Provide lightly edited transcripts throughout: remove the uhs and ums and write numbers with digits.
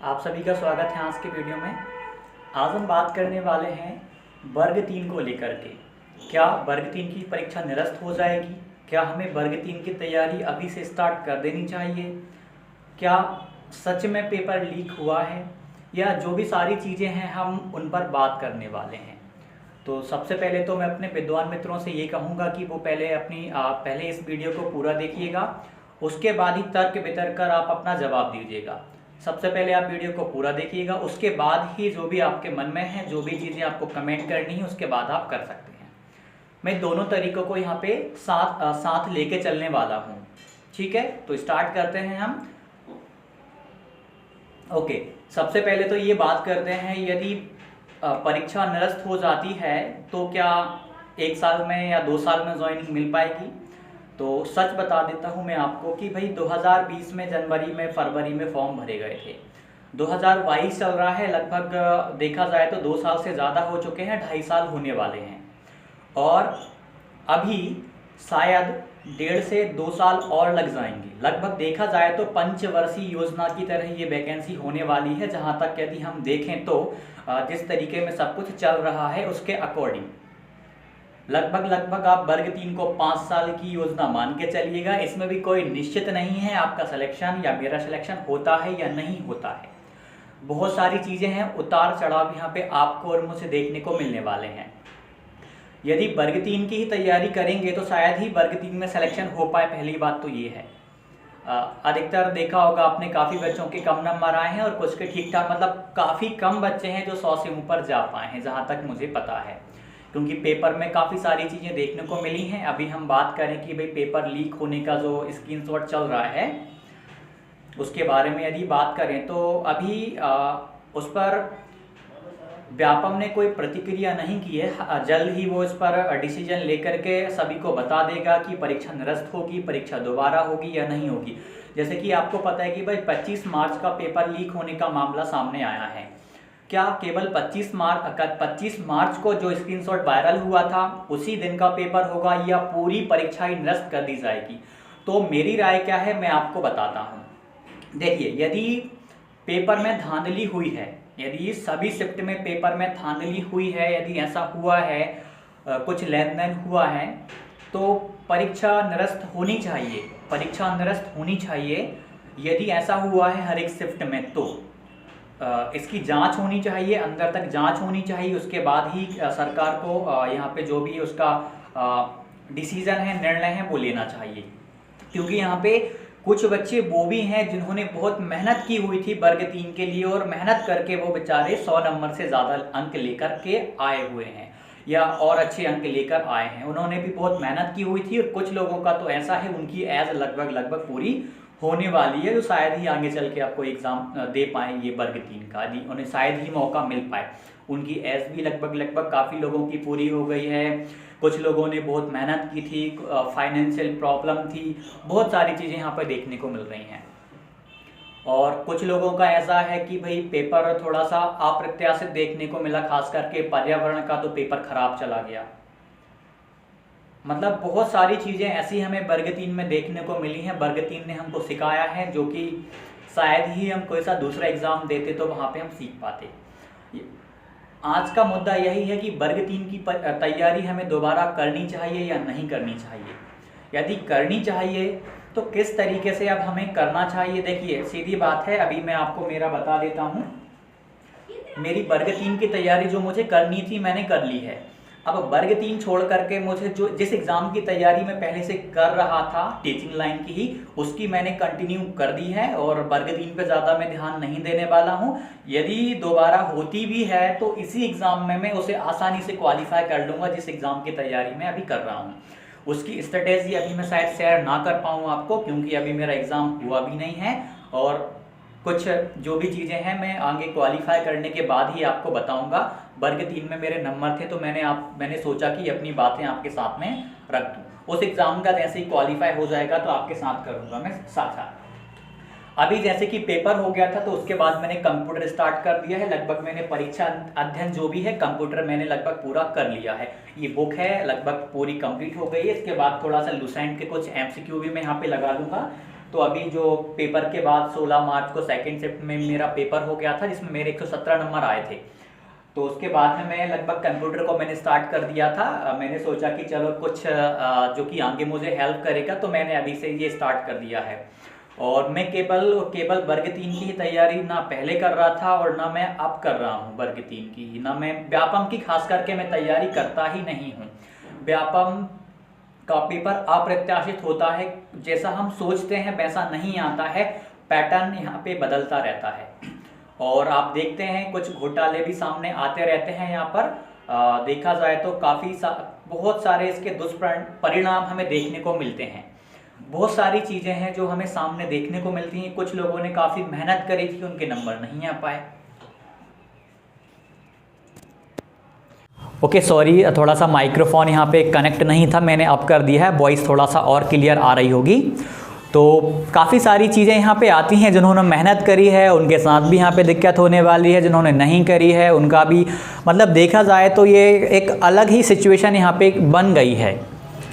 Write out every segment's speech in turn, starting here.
आप सभी का स्वागत है आज के वीडियो में। आज हम बात करने वाले हैं वर्ग 3 को लेकर के। क्या वर्ग 3 की परीक्षा निरस्त हो जाएगी? क्या हमें वर्ग 3 की तैयारी अभी से स्टार्ट कर देनी चाहिए? क्या सच में पेपर लीक हुआ है? या जो भी सारी चीज़ें हैं हम उन पर बात करने वाले हैं। तो सबसे पहले तो मैं अपने विद्वान मित्रों से ये कहूँगा कि वो पहले इस वीडियो को पूरा देखिएगा, उसके बाद ही तर्क वितर्क कर आप अपना जवाब दीजिएगा। सबसे पहले आप वीडियो को पूरा देखिएगा, उसके बाद ही जो भी आपके मन में है, जो भी चीज़ें आपको कमेंट करनी है, उसके बाद आप कर सकते हैं। मैं दोनों तरीकों को यहाँ पे साथ लेके चलने वाला हूँ। ठीक है, तो स्टार्ट करते हैं हम। ओके, सबसे पहले तो ये बात करते हैं, यदि परीक्षा निरस्त हो जाती है तो क्या 1 साल में या 2 साल में ज्वाइनिंग मिल पाएगी? तो सच बता देता हूँ मैं आपको कि भाई 2020 में जनवरी में फरवरी में फॉर्म भरे गए थे। 2022 चल रहा है, लगभग देखा जाए तो 2 साल से ज़्यादा हो चुके हैं, 2.5 साल होने वाले हैं। और अभी शायद 1.5 से 2 साल और लग जाएंगे। लगभग देखा जाए तो पंचवर्षीय योजना की तरह ये वैकेंसी होने वाली है, जहाँ तक यदि हम देखें तो जिस तरीके में सब कुछ चल रहा है उसके अकॉर्डिंग लगभग आप वर्ग 3 को 5 साल की योजना मान के चलिएगा। इसमें भी कोई निश्चित नहीं है आपका सिलेक्शन या मेरा सिलेक्शन होता है या नहीं होता है। बहुत सारी चीज़ें हैं, उतार चढ़ाव यहाँ पे आपको और मुझे देखने को मिलने वाले हैं। यदि वर्ग 3 की ही तैयारी करेंगे तो शायद ही वर्ग 3 में सिलेक्शन हो पाए, पहली बात तो ये है। अधिकतर देखा होगा आपने, काफ़ी बच्चों के कम नंबर आए हैं और कुछ के ठीक ठाक, मतलब काफ़ी कम बच्चे हैं जो 100 से ऊपर जा पाए हैं, जहाँ तक मुझे पता है। क्योंकि पेपर में काफ़ी सारी चीज़ें देखने को मिली हैं। अभी हम बात करें कि भाई पेपर लीक होने का जो स्क्रीनशॉट चल रहा है उसके बारे में यदि बात करें तो अभी उस पर व्यापम ने कोई प्रतिक्रिया नहीं की है। जल्द ही वो इस पर डिसीजन लेकर के सभी को बता देगा कि परीक्षा निरस्त होगी, परीक्षा दोबारा होगी या नहीं होगी। जैसे कि आपको पता है कि भाई 25 मार्च का पेपर लीक होने का मामला सामने आया है। क्या केवल 25 मार्च को जो स्क्रीनशॉट वायरल हुआ था उसी दिन का पेपर होगा या पूरी परीक्षा ही निरस्त कर दी जाएगी? तो मेरी राय क्या है मैं आपको बताता हूँ। देखिए, यदि पेपर में धांधली हुई है, यदि सभी शिफ्ट में पेपर में धांधली हुई है, यदि ऐसा हुआ है, कुछ लेन देन हुआ है, तो परीक्षा निरस्त होनी चाहिए। परीक्षा निरस्त होनी चाहिए। यदि ऐसा हुआ है हर एक शिफ्ट में तो इसकी जांच होनी चाहिए, अंदर तक जांच होनी चाहिए। उसके बाद ही सरकार को यहाँ पे जो भी उसका डिसीजन है, निर्णय है, वो लेना चाहिए। क्योंकि यहाँ पे कुछ बच्चे वो भी हैं जिन्होंने बहुत मेहनत की हुई थी वर्ग 3 के लिए, और मेहनत करके वो बेचारे 100 नंबर से ज़्यादा अंक लेकर के आए हुए हैं या और अच्छे अंक लेकर आए हैं। उन्होंने भी बहुत मेहनत की हुई थी। और कुछ लोगों का तो ऐसा है उनकी एज लगभग पूरी होने वाली है, जो शायद ही आगे चल के आपको एग्ज़ाम दे पाए ये वर्ग 3 का, उन्हें शायद ही मौका मिल पाए। उनकी एज भी लगभग काफ़ी लोगों की पूरी हो गई है। कुछ लोगों ने बहुत मेहनत की थी, फाइनेंशियल प्रॉब्लम थी, बहुत सारी चीज़ें यहाँ पर देखने को मिल रही हैं। और कुछ लोगों का ऐसा है कि भाई पेपर थोड़ा सा अप्रत्याशित देखने को मिला, खास करके पर्यावरण का तो पेपर खराब चला गया। मतलब बहुत सारी चीज़ें ऐसी हमें वर्ग 3 में देखने को मिली हैं। वर्ग 3 ने हमको सिखाया है, जो कि शायद ही हम कोई सा दूसरा एग्ज़ाम देते तो वहाँ पे हम सीख पाते। आज का मुद्दा यही है कि वर्ग 3 की तैयारी हमें दोबारा करनी चाहिए या नहीं करनी चाहिए। यदि करनी चाहिए तो किस तरीके से अब हमें करना चाहिए। देखिए, सीधी बात है, अभी मैं आपको मेरा बता देता हूँ। मेरी वर्ग 3 की तैयारी जो मुझे करनी थी मैंने कर ली है। अब वर्ग 3 छोड़ करके मुझे जिस एग्ज़ाम की तैयारी मैं पहले से कर रहा था, टीचिंग लाइन की ही, उसकी मैंने कंटिन्यू कर दी है और वर्ग 3 पे ज़्यादा मैं ध्यान नहीं देने वाला हूँ। यदि दोबारा होती भी है तो इसी एग्ज़ाम में मैं उसे आसानी से क्वालिफाई कर लूँगा, जिस एग्ज़ाम की तैयारी मैं अभी कर रहा हूँ। उसकी स्ट्रेटेजी अभी मैं शायद शेयर ना कर पाऊँ आपको, क्योंकि अभी मेरा एग्ज़ाम हुआ भी नहीं है। और कुछ जो भी चीज़ें हैं मैं आगे क्वालिफाई करने के बाद ही आपको बताऊंगा। वर्ग 3 में मेरे नंबर थे तो मैंने सोचा कि अपनी बातें आपके साथ में रख दूँ। उस एग्ज़ाम का जैसे ही क्वालिफाई हो जाएगा तो आपके साथ करूँगा मैं साझा। अभी जैसे कि पेपर हो गया था तो उसके बाद मैंने कंप्यूटर स्टार्ट कर दिया है। लगभग मैंने परीक्षा अध्ययन जो भी है कंप्यूटर मैंने लगभग पूरा कर लिया है। ये बुक है लगभग पूरी कंप्लीट हो गई है। इसके बाद थोड़ा सा लुसेंट के कुछ MCQ भी मैं यहाँ पे लगा दूंगा, तो अभी जो पेपर के बाद 16 मार्च को सेकंड शिफ्ट में मेरा पेपर हो गया था, जिसमें मेरे 117 नंबर आए थे। तो उसके बाद में मैं लगभग कंप्यूटर को मैंने स्टार्ट कर दिया था। मैंने सोचा कि चलो कुछ जो कि आगे मुझे हेल्प करेगा, तो मैंने अभी से ये स्टार्ट कर दिया है। और मैं केवल वर्ग 3 की ही तैयारी ना पहले कर रहा था और ना मैं अब कर रहा हूँ वर्ग 3 की, ना मैं व्यापम की खास करके मैं तैयारी करता ही नहीं हूँ। व्यापम का पेपर अप्रत्याशित होता है, जैसा हम सोचते हैं वैसा नहीं आता है, पैटर्न यहाँ पे बदलता रहता है। और आप देखते हैं कुछ घोटाले भी सामने आते रहते हैं यहाँ पर। देखा जाए तो बहुत सारे इसके दुष्परिणाम हमें देखने को मिलते हैं। बहुत सारी चीज़ें हैं जो हमें सामने देखने को मिलती हैं। कुछ लोगों ने काफ़ी मेहनत करी थी, उनके नंबर नहीं आ पाए। ओके सॉरी, थोड़ा सा माइक्रोफोन यहाँ पे कनेक्ट नहीं था, मैंने अब कर दिया है, वॉइस थोड़ा सा और क्लियर आ रही होगी। तो काफ़ी सारी चीज़ें यहाँ पे आती हैं। जिन्होंने मेहनत करी है उनके साथ भी यहाँ पे दिक्कत होने वाली है, जिन्होंने नहीं करी है उनका भी, मतलब देखा जाए तो ये एक अलग ही सिचुएशन यहाँ पे बन गई है।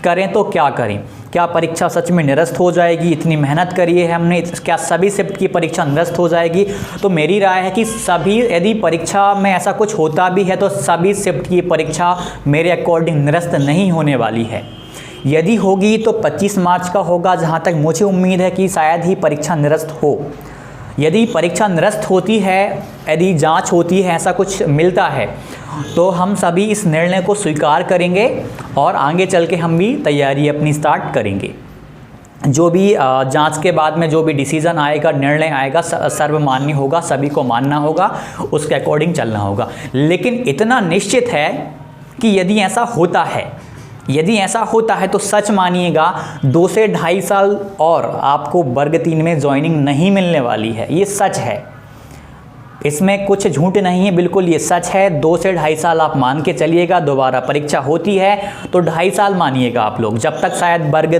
करें तो क्या करें? क्या परीक्षा सच में निरस्त हो जाएगी? इतनी मेहनत करी है हमने, क्या सभी शिफ्ट की परीक्षा निरस्त हो जाएगी? तो मेरी राय है कि सभी, यदि परीक्षा में ऐसा कुछ होता भी है तो सभी शिफ्ट की परीक्षा मेरे अकॉर्डिंग निरस्त नहीं होने वाली है। यदि होगी तो 25 मार्च का होगा, जहाँ तक मुझे उम्मीद है कि शायद ही परीक्षा निरस्त हो। यदि परीक्षा निरस्त होती है, यदि जांच होती है, ऐसा कुछ मिलता है, तो हम सभी इस निर्णय को स्वीकार करेंगे और आगे चल के हम भी तैयारी अपनी स्टार्ट करेंगे। जो भी जांच के बाद में जो भी डिसीज़न आएगा, निर्णय आएगा, सर्वमान्य होगा, सभी को मानना होगा, उसके अकॉर्डिंग चलना होगा। लेकिन इतना निश्चित है कि यदि ऐसा होता है तो सच मानिएगा 2 से 2.5 साल और आपको वर्ग 3 में ज्वाइनिंग नहीं मिलने वाली है। ये सच है, इसमें कुछ झूठ नहीं है, बिल्कुल ये सच है। 2 से 2.5 साल आप मान के चलिएगा। दोबारा परीक्षा होती है तो 2.5 साल मानिएगा आप लोग, जब तक शायद वर्ग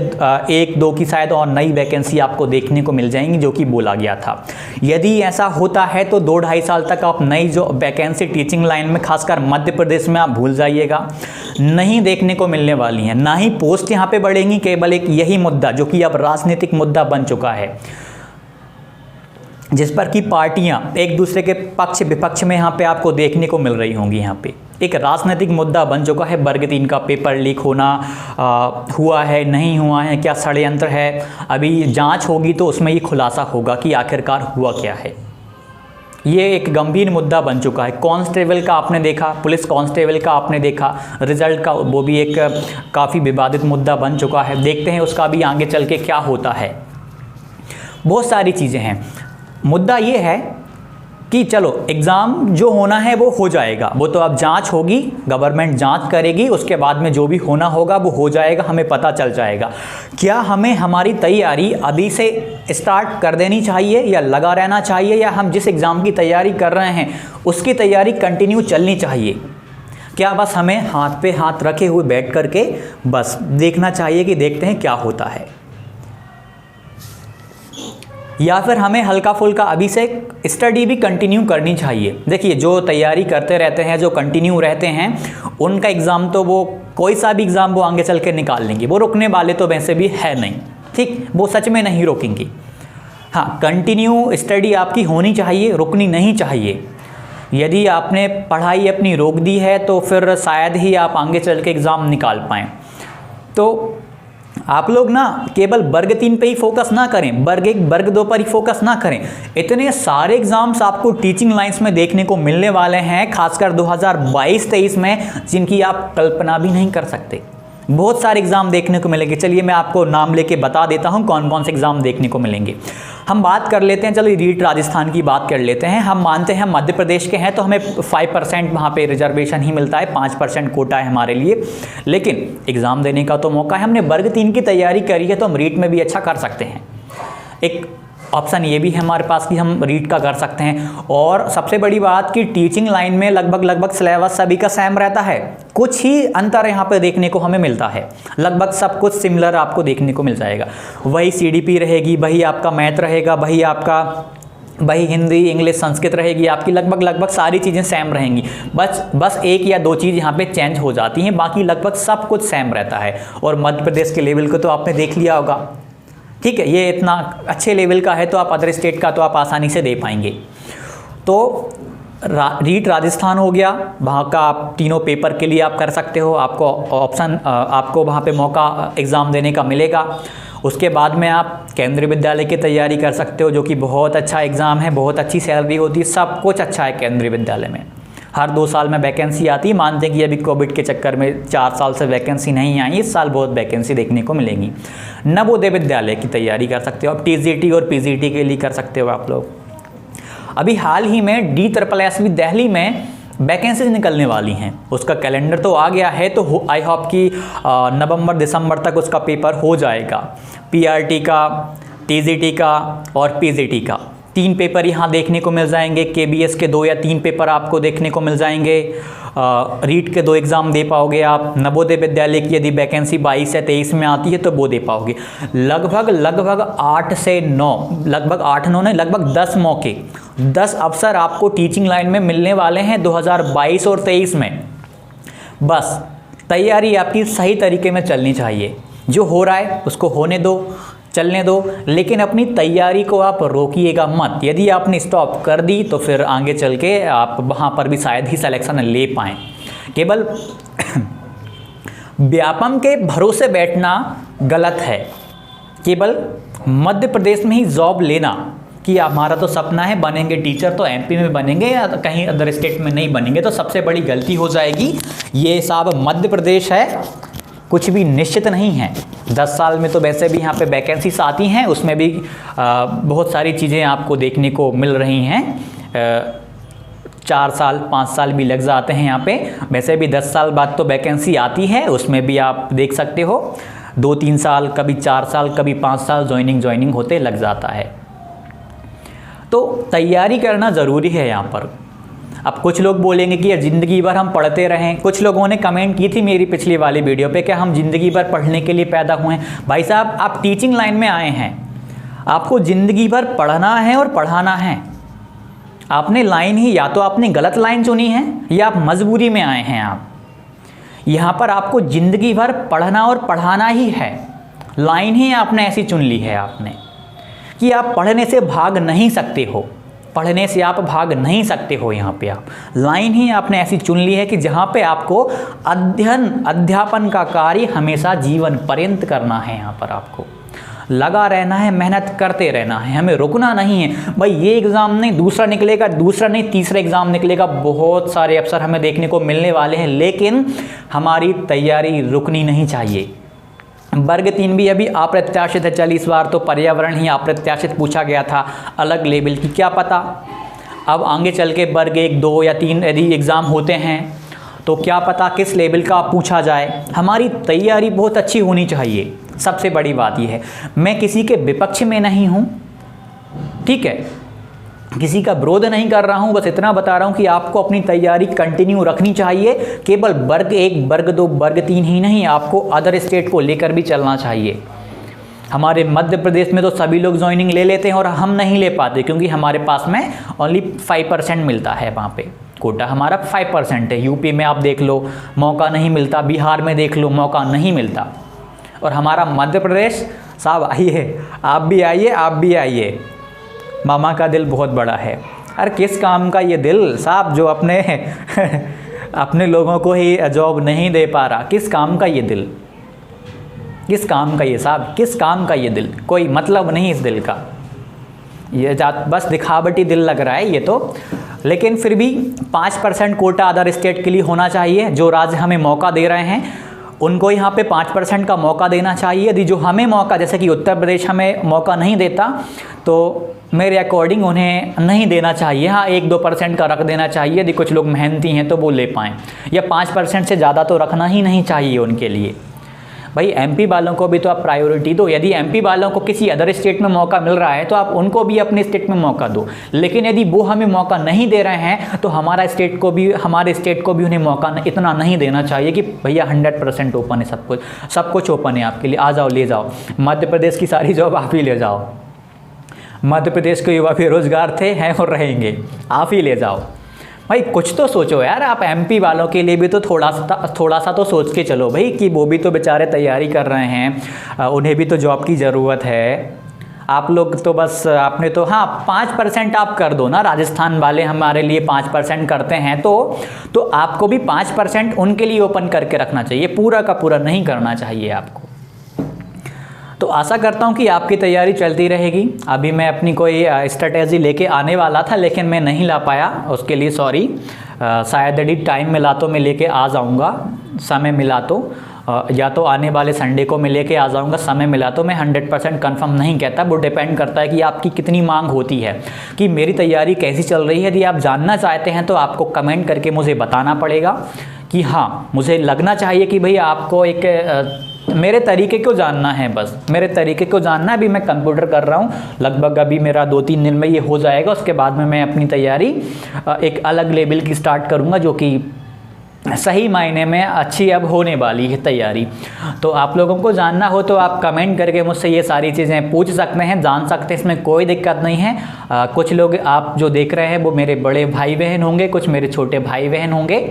1-2 की शायद और नई वैकेंसी आपको देखने को मिल जाएंगी, जो कि बोला गया था। यदि ऐसा होता है तो 2-2.5 साल तक आप नई जो वैकेंसी टीचिंग लाइन में, खासकर मध्य प्रदेश में, आप भूल जाइएगा, नहीं देखने को मिलने वाली हैं। ना ही पोस्ट यहाँ पे बढ़ेंगी। केवल एक यही मुद्दा जो कि अब राजनीतिक मुद्दा बन चुका है, जिस पर कि पार्टियां एक दूसरे के पक्ष विपक्ष में यहाँ पे आपको देखने को मिल रही होंगी। यहाँ पे एक राजनीतिक मुद्दा बन चुका है। वर्ग 3 का पेपर लीक होना हुआ है, नहीं हुआ है, क्या षड्यंत्र है, अभी जांच होगी तो उसमें ये खुलासा होगा कि आखिरकार हुआ क्या है। ये एक गंभीर मुद्दा बन चुका है। कांस्टेबल का आपने देखा, पुलिस कांस्टेबल का आपने देखा रिजल्ट का, वो भी एक काफ़ी विवादित मुद्दा बन चुका है। देखते हैं उसका भी आगे चल के क्या होता है। बहुत सारी चीज़ें हैं। मुद्दा ये है कि चलो एग्ज़ाम जो होना है वो हो जाएगा, वो तो अब जांच होगी, गवर्नमेंट जांच करेगी, उसके बाद में जो भी होना होगा वो हो जाएगा, हमें पता चल जाएगा। क्या हमें हमारी तैयारी अभी से स्टार्ट कर देनी चाहिए या लगा रहना चाहिए, या हम जिस एग्ज़ाम की तैयारी कर रहे हैं उसकी तैयारी कंटिन्यू चलनी चाहिए? क्या बस हमें हाथ पे हाथ रखे हुए बैठ करके बस देखना चाहिए कि देखते हैं क्या होता है, या फिर हमें हल्का फुल्का अभी से स्टडी भी कंटिन्यू करनी चाहिए? देखिए, जो तैयारी करते रहते हैं, जो कंटिन्यू रहते हैं, उनका एग्ज़ाम तो वो कोई सा भी एग्ज़ाम वो आगे चल के निकाल लेंगे, वो रुकने वाले तो वैसे भी है नहीं, ठीक, वो सच में नहीं रोकेंगे। हाँ, कंटिन्यू स्टडी आपकी होनी चाहिए, रुकनी नहीं चाहिए। यदि आपने पढ़ाई अपनी रोक दी है तो फिर शायद ही आप आगे चल के एग्ज़ाम निकाल पाएँ। तो आप लोग ना केवल वर्ग 3 पे ही फोकस ना करें, वर्ग 1 वर्ग 2 पर ही फोकस ना करें। इतने सारे एग्जाम्स आपको टीचिंग लाइंस में देखने को मिलने वाले हैं, खासकर 2022-23 में, जिनकी आप कल्पना भी नहीं कर सकते। बहुत सारे एग्जाम देखने को मिलेंगे। चलिए मैं आपको नाम लेके बता देता हूं कौन कौन से एग्जाम देखने को मिलेंगे। हम बात कर लेते हैं, चलो रीट राजस्थान की बात कर लेते हैं। हम मानते हैं मध्य प्रदेश के हैं तो हमें 5% वहाँ पे रिजर्वेशन ही मिलता है, 5% कोटा है हमारे लिए, लेकिन एग्ज़ाम देने का तो मौका है। हमने वर्ग 3 की तैयारी करी है तो हम रीट में भी अच्छा कर सकते हैं। एक ऑप्शन ये भी है हमारे पास कि हम रीट का कर सकते हैं। और सबसे बड़ी बात कि टीचिंग लाइन में लगभग सिलेबस सभी का सेम रहता है, कुछ ही अंतर यहाँ पे देखने को हमें मिलता है, लगभग सब कुछ सिमिलर आपको देखने को मिल जाएगा। वही सीडीपी रहेगी, वही आपका मैथ रहेगा, वही हिंदी इंग्लिश संस्कृत रहेगी आपकी, लगभग सारी चीज़ें सेम रहेंगी। बस 1 या 2 चीज़ यहाँ पे चेंज हो जाती हैं, बाकी लगभग सब कुछ सेम रहता है। और मध्य प्रदेश के लेवल को तो आपने देख लिया होगा, ठीक ठीक है, ये इतना अच्छे लेवल का है तो आप अदर स्टेट का तो आप आसानी से दे पाएंगे। तो रीट राजस्थान हो गया, वहाँ का आप तीनों पेपर के लिए आप कर सकते हो, आपको ऑप्शन आपको वहाँ पे मौका एग्ज़ाम देने का मिलेगा। उसके बाद में आप केंद्रीय विद्यालय की तैयारी कर सकते हो, जो कि बहुत अच्छा एग्ज़ाम है, बहुत अच्छी सैलरी होती है, सब कुछ अच्छा है केंद्रीय विद्यालय में। हर 2 साल में वैकेंसी आती है। मानते हैं कि अभी कोविड के चक्कर में 4 साल से वैकेंसी नहीं आई, इस साल बहुत वैकेंसी देखने को मिलेगी। नवोदय विद्यालय की तैयारी कर सकते हो आप, टीजीटी और पीजीटी के लिए कर सकते हो आप लोग। अभी हाल ही में DSSB दिल्ली में वैकेंसीज निकलने वाली हैं, उसका कैलेंडर तो आ गया है, तो आई होप कि नवंबर दिसंबर तक उसका पेपर हो जाएगा। PRT का, TGT का और PGT का 3 पेपर यहाँ देखने को मिल जाएंगे। KBS के 2 या 3 पेपर आपको देखने को मिल जाएंगे। रीट के 2 एग्ज़ाम दे पाओगे आप। नवोदय विद्यालय की यदि वैकेंसी 22 या 23 में आती है तो वो दे पाओगे। लगभग 8 से 9, लगभग 8-9 नहीं, लगभग 10 मौके, 10 अवसर आपको टीचिंग लाइन में मिलने वाले हैं 2022 और 23 में। बस तैयारी आपकी सही तरीके में चलनी चाहिए। जो हो रहा है उसको होने दो, चलने दो, लेकिन अपनी तैयारी को आप रोकिएगा मत। यदि आपने स्टॉप कर दी तो फिर आगे चल के आप वहाँ पर भी शायद ही सिलेक्शन ले पाएँ। केवल व्यापम के भरोसे बैठना गलत है। केवल मध्य प्रदेश में ही जॉब लेना कि हमारा तो सपना है बनेंगे टीचर तो MP में बनेंगे या कहीं अदर स्टेट में नहीं बनेंगे, तो सबसे बड़ी गलती हो जाएगी। ये साहब मध्य प्रदेश है, कुछ भी निश्चित नहीं है। 10 साल में तो वैसे भी यहाँ पे वैकेंसीज आती हैं, उसमें भी बहुत सारी चीज़ें आपको देखने को मिल रही हैं। 4 साल 5 साल भी लग जाते हैं यहाँ पे। वैसे भी 10 साल बाद तो वैकेंसी आती है, उसमें भी आप देख सकते हो 2-3 साल, कभी 4 साल, कभी 5 साल ज्वाइनिंग होते लग जाता है। तो तैयारी करना ज़रूरी है यहाँ पर। अब कुछ लोग बोलेंगे कि यार ज़िंदगी भर हम पढ़ते रहें। कुछ लोगों ने कमेंट की थी मेरी पिछली वाली वीडियो पे कि हम ज़िंदगी भर पढ़ने के लिए पैदा हुए हैं। भाई साहब, आप टीचिंग लाइन में आए हैं, आपको ज़िंदगी भर पढ़ना है और पढ़ाना है। आपने लाइन ही, या तो आपने गलत लाइन चुनी है या आप मजबूरी में आए हैं। आप यहाँ पर आपको ज़िंदगी भर पढ़ना और पढ़ाना ही है। लाइन ही आपने ऐसी चुन ली है आपने कि आप पढ़ने से भाग नहीं सकते हो, पढ़ने से आप भाग नहीं सकते हो। यहाँ पे आप लाइन ही आपने ऐसी चुन ली है कि जहाँ पे आपको अध्यापन का कार्य हमेशा जीवन पर्यंत करना है। यहाँ पर आपको लगा रहना है, मेहनत करते रहना है, हमें रुकना नहीं है। भाई ये एग्ज़ाम नहीं, दूसरा निकलेगा, दूसरा नहीं, तीसरा एग्ज़ाम निकलेगा, बहुत सारे अवसर हमें देखने को मिलने वाले हैं, लेकिन हमारी तैयारी रुकनी नहीं चाहिए। वर्ग 3 भी अभी अप्रत्याशित है। चल इस बार तो पर्यावरण ही अप्रत्याशित पूछा गया था, अलग लेवल की, क्या पता अब आगे चल के वर्ग 1, 2 या 3 यदि एग्ज़ाम होते हैं तो क्या पता किस लेवल का पूछा जाए। हमारी तैयारी बहुत अच्छी होनी चाहिए, सबसे बड़ी बात यह है। मैं किसी के विपक्ष में नहीं हूँ, ठीक है, किसी का विरोध नहीं कर रहा हूं, बस इतना बता रहा हूं कि आपको अपनी तैयारी कंटिन्यू रखनी चाहिए। केवल वर्ग 1, वर्ग 2, वर्ग 3 ही नहीं, आपको अदर स्टेट को लेकर भी चलना चाहिए। हमारे मध्य प्रदेश में तो सभी लोग ज्वाइनिंग ले लेते हैं और हम नहीं ले पाते, क्योंकि हमारे पास में ओनली 5% मिलता है। वहाँ पे कोटा हमारा 5% है। यूपी में आप देख लो मौका नहीं मिलता, बिहार में देख लो मौका नहीं मिलता, और हमारा मध्य प्रदेश साहब आइए, आप भी आइए, आप भी आइए। मामा का दिल बहुत बड़ा है। अरे किस काम का ये दिल साहब जो अपने अपने लोगों को ही जॉब नहीं दे पा रहा, किस काम का ये दिल, किस काम का ये साहब, किस काम का ये दिल, कोई मतलब नहीं इस दिल का, ये बस दिखावटी दिल लग रहा है ये तो। लेकिन फिर भी 5% कोटा अदर स्टेट के लिए होना चाहिए। जो राज्य हमें मौका दे रहे हैं उनको यहाँ पे 5% का मौका देना चाहिए। यदि जो हमें मौका, जैसे कि उत्तर प्रदेश हमें मौका नहीं देता, तो मेरे अकॉर्डिंग उन्हें नहीं देना चाहिए। हाँ 1-2% का रख देना चाहिए, यदि कुछ लोग मेहनती हैं तो वो ले पाएँ, या 5% से ज़्यादा तो रखना ही नहीं चाहिए उनके लिए। भाई MP वालों को भी तो आप प्रायोरिटी दो। यदि MP वालों को किसी अदर स्टेट में मौका मिल रहा है तो आप उनको भी अपने स्टेट में मौका दो। लेकिन यदि वो हमें मौका नहीं दे रहे हैं तो हमारे स्टेट को भी उन्हें मौका इतना नहीं देना चाहिए कि भैया 100% ओपन है, सब कुछ ओपन है आपके लिए, आ जाओ ले जाओ। मध्य प्रदेश की सारी जॉब आप ही ले जाओ। मध्य प्रदेश के युवा बेरोजगार थे, हैं और रहेंगे, आप ही ले जाओ। भाई कुछ तो सोचो यार, आप एमपी वालों के लिए भी तो थोड़ा सा तो सोच के चलो भाई, कि वो भी तो बेचारे तैयारी कर रहे हैं, उन्हें भी तो जॉब की ज़रूरत है। आप लोग तो बस आपने तो हाँ 5% आप कर दो ना, राजस्थान वाले हमारे लिए 5% करते हैं, तो आपको भी 5% उनके लिए ओपन करके रखना चाहिए, पूरा का पूरा नहीं करना चाहिए आपको। तो आशा करता हूँ कि आपकी तैयारी चलती रहेगी। अभी मैं अपनी कोई स्ट्रेटेजी लेके आने वाला था, लेकिन मैं नहीं ला पाया, उसके लिए सॉरी। शायद यदि टाइम मिला तो मैं लेके आ जाऊँगा, समय मिला तो, या तो आने वाले संडे को मैं लेके आ जाऊँगा, समय मिला तो। मैं 100% कन्फर्म नहीं कहता, वो डिपेंड करता है कि आपकी कितनी मांग होती है, कि मेरी तैयारी कैसी चल रही है। यदि आप जानना चाहते हैं तो आपको कमेंट करके मुझे बताना पड़ेगा कि हाँ, मुझे लगना चाहिए कि भाई आपको एक मेरे तरीके को जानना है, बस मेरे तरीके को जानना है। अभी मैं कंप्यूटर कर रहा हूँ, लगभग अभी मेरा 2-3 दिन में ये हो जाएगा। उसके बाद में मैं अपनी तैयारी एक अलग लेवल की स्टार्ट करूँगा, जो कि सही मायने में अच्छी अब होने वाली है तैयारी। तो आप लोगों को जानना हो तो आप कमेंट करके मुझसे ये सारी चीज़ें पूछ सकते हैं, जान सकते हैं, इसमें कोई दिक्कत नहीं है। कुछ लोग आप जो देख रहे हैं वो मेरे बड़े भाई बहन होंगे, कुछ मेरे छोटे भाई बहन होंगे।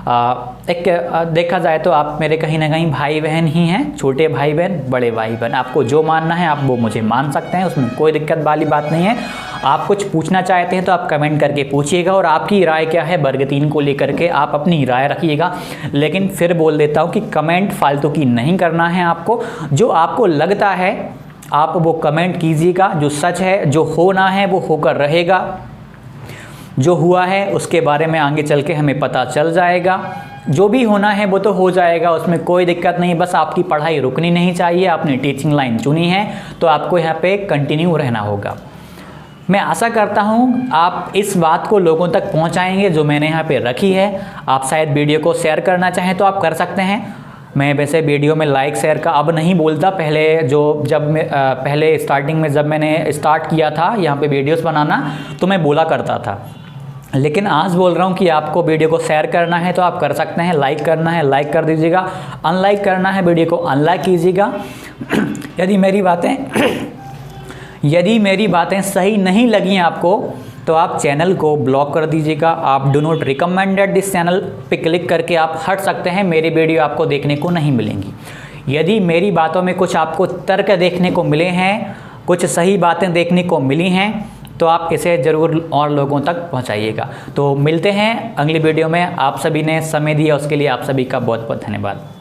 देखा जाए तो आप मेरे कहीं ना कहीं भाई बहन ही हैं, छोटे भाई बहन, बड़े भाई बहन। आपको जो मानना है आप वो मुझे मान सकते हैं, उसमें कोई दिक्कत वाली बात नहीं है। आप कुछ पूछना चाहते हैं तो आप कमेंट करके पूछिएगा, और आपकी राय क्या है वर्ग 3 को लेकर के आप अपनी राय रखिएगा। लेकिन फिर बोल देता हूँ कि कमेंट फालतू की नहीं करना है आपको। जो आपको लगता है आप वो कमेंट कीजिएगा, जो सच है, जो होना है वो होकर रहेगा। जो हुआ है उसके बारे में आगे चल के हमें पता चल जाएगा। जो भी होना है वो तो हो जाएगा, उसमें कोई दिक्कत नहीं। बस आपकी पढ़ाई रुकनी नहीं चाहिए। आपने टीचिंग लाइन चुनी है तो आपको यहाँ पे कंटिन्यू रहना होगा। मैं आशा करता हूँ आप इस बात को लोगों तक पहुँचाएंगे जो मैंने यहाँ पे रखी है। आप शायद वीडियो को शेयर करना चाहें तो आप कर सकते हैं। मैं वैसे वीडियो में लाइक शेयर का अब नहीं बोलता, पहले स्टार्टिंग में जब मैंने स्टार्ट किया था यहाँ पे वीडियोस बनाना तो मैं बोला करता था, लेकिन आज बोल रहा हूँ कि आपको वीडियो को शेयर करना है तो आप कर सकते हैं। लाइक करना है लाइक कर दीजिएगा, अनलाइक करना है वीडियो को अनलाइक कीजिएगा। यदि मेरी बातें सही नहीं लगी आपको तो आप चैनल को ब्लॉक कर दीजिएगा। आप do not recommended this channel पे क्लिक करके आप हट सकते हैं, मेरी वीडियो आपको देखने को नहीं मिलेंगी। यदि मेरी बातों में कुछ आपको तर्क देखने को मिले हैं, कुछ सही बातें देखने को मिली हैं, तो आप इसे ज़रूर और लोगों तक पहुंचाइएगा। तो मिलते हैं अगली वीडियो में। आप सभी ने समय दिया उसके लिए आप सभी का बहुत बहुत धन्यवाद।